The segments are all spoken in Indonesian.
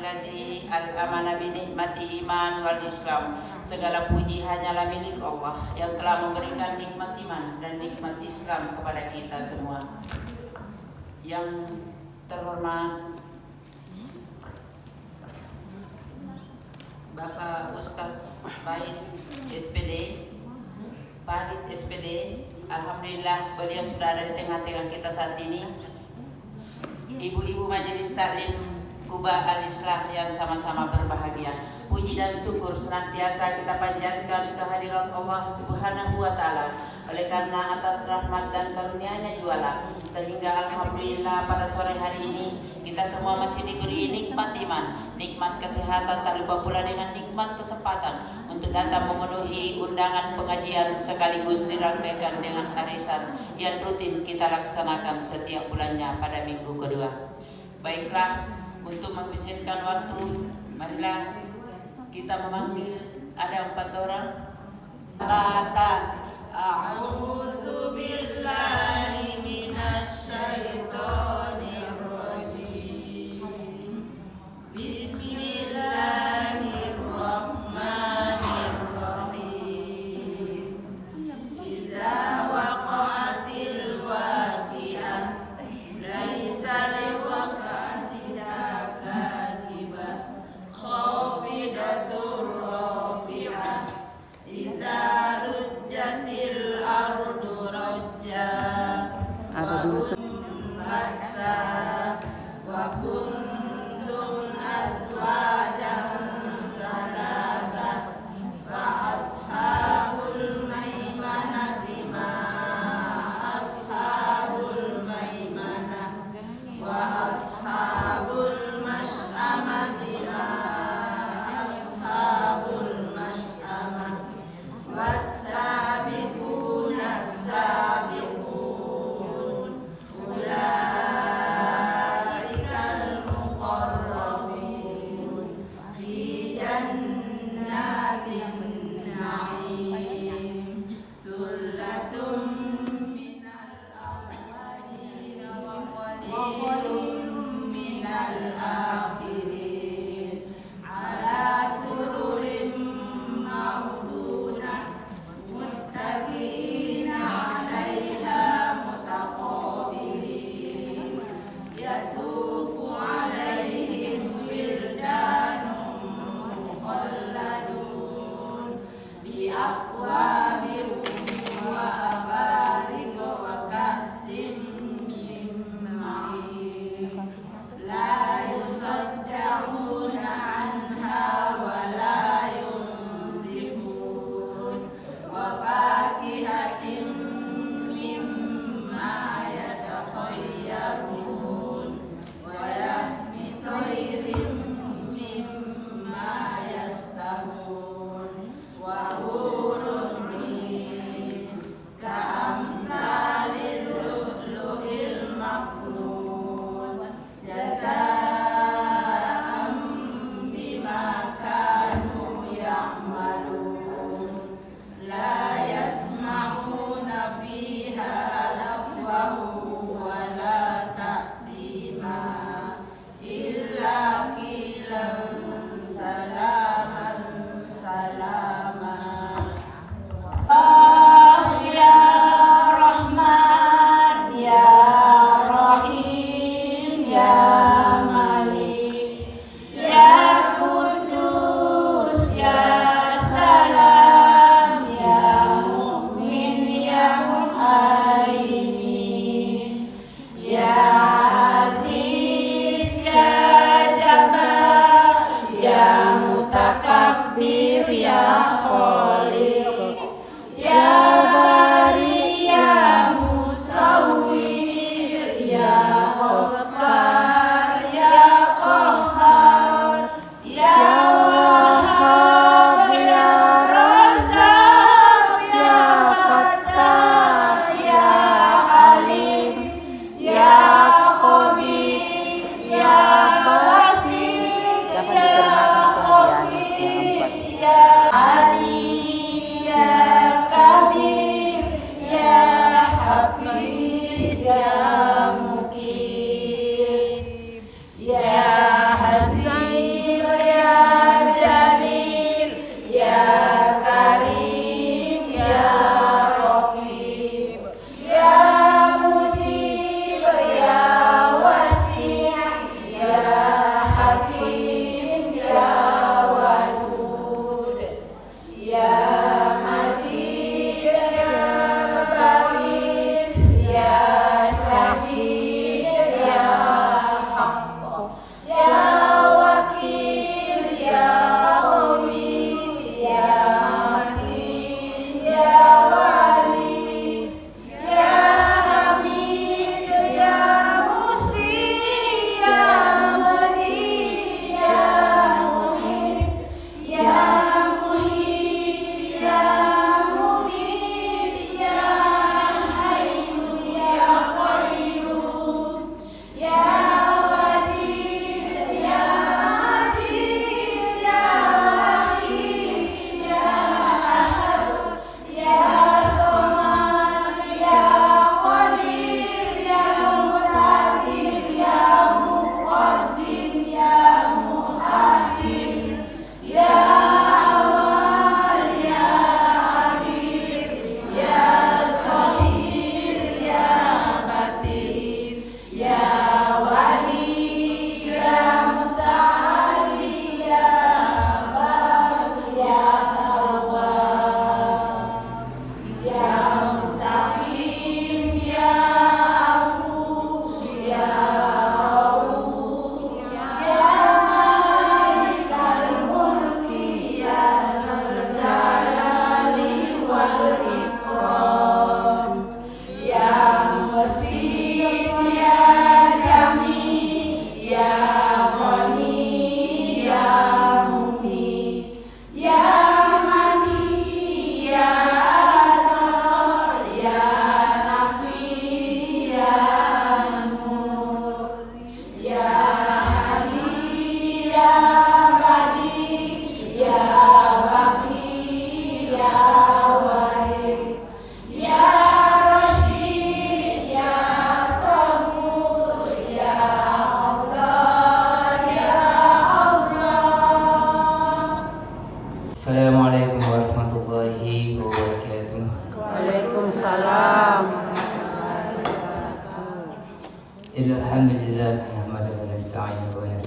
Allazi al-amana bi nikmati iman wal Islam. Segala puji hanyalah milik Allah yang telah memberikan nikmat iman dan nikmat Islam kepada kita semua. Yang terhormat Bapak Ustadz Baid SPD, Farid SPD, alhamdulillah beliau sudah ada di tengah-tengah kita saat ini. Ibu-ibu Majelis Taklim Kuba Al-Islah yang sama-sama berbahagia. Puji dan syukur senantiasa kita panjatkan kehadirat Allah Subhanahu wa Ta'ala. Oleh karena atas rahmat dan karunia-Nya jualah, sehingga alhamdulillah pada sore hari ini kita semua masih diberi nikmat iman, nikmat kesehatan, tak lupa pula dengan nikmat kesempatan untuk datang memenuhi undangan pengajian sekaligus dirangkaikan dengan arisan yang rutin kita laksanakan setiap bulannya pada minggu kedua. Baiklah, untuk menghabiskan waktu, marilah kita memanggil, ada 4 orang. A'udzu billahi minasy syaithanir rajim. Bismillahirrahmanirrahim. Idza waqa'atil waqi'ah laisa liwaqa'atiha kasibah khafidatur rafi'ah idza rujjatil ardu rajja wa kuntum azwajan thalatha fa ashabul maimanati ma ashabul maimanah wa ashabul mash'amati ma ashabul mash'amah was-sabiquna as-sabiqun ulaikal muqarrabun fi jannatin na'im sullatun minal awwalin wa qalilun minal akhirin ala sururin mawdunah muttaqina 'alaiha mutaqabilin yatufu 'alaihim wildanun mukhalladun bi aqwabin wa abarik wa ka'sim min ma'in la yusall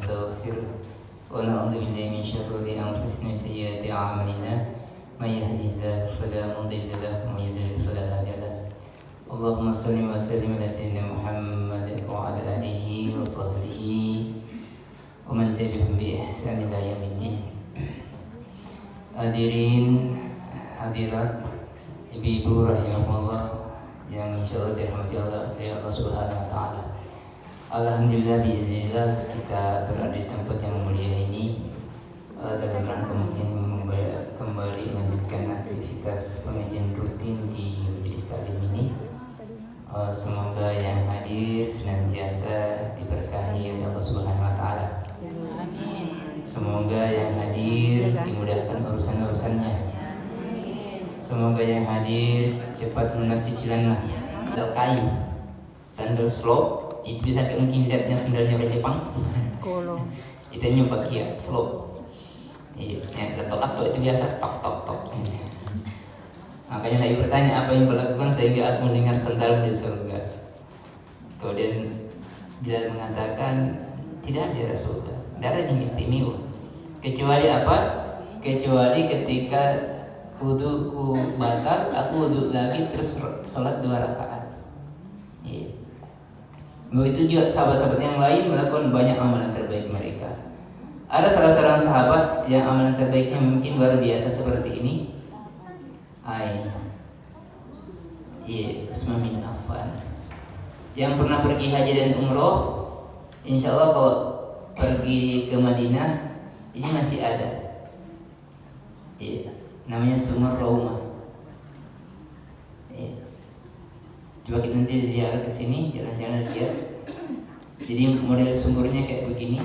ونستغفره ونعوذ بالله من شرور أنفسنا وسيئات أعمالنا من يهده الله فلا مضل له ومن يضلل فلا هادي له اللهم صل وسلم على سيدنا محمد وعلى آله وصحبه ومن تبعهم بإحسان إلى يوم الدين. Hadirin hadirat ibu-ibu rahimahullah yang insyaallah dirahmati Allah ya Allah Subhanahu wa taala. Alhamdulillah biiznillah kita berada di tempat yang mulia ini dalam rangka mungkin kembali melanjutkan aktivitas pengajian rutin di majelis taklim ini. Semoga yang hadir senantiasa diberkahi oleh Allah Subhanahu wa taala. Semoga yang hadir dimudahkan urusan-urusannya. Semoga yang hadir cepat lunas cicilannya. Sandal kayu, sandal slope, itu bisa mungkin lihatnya sandalnya orang Jepang. Itu yang bakia slope. Iya, letok-letok itu biasa tok. Makanya saya bertanya apa yang berlakukan sehingga aku mendengar sandal di surga. Kemudian Bilal mengatakan tidak ada surga, tidak ada yang istimewa. Kecuali apa? Kecuali ketika wuduku batal, aku wudhu lagi terus sholat 2 rakaat. Iya. Begitu juga sahabat-sahabat yang lain melakukan banyak amalan terbaik mereka. Ada salah seorang sahabat yang amalan terbaiknya mungkin luar biasa seperti ini. Iya, Utsman bin Affan yang pernah pergi haji dan umroh. Insya Allah kalau pergi ke Madinah ini masih ada. Iya, namanya Sumur Raumah. Iya. Coba kita nanti ziarah ke sini, jalan-jalan lihat. Jadi model sumurnya kayak begini.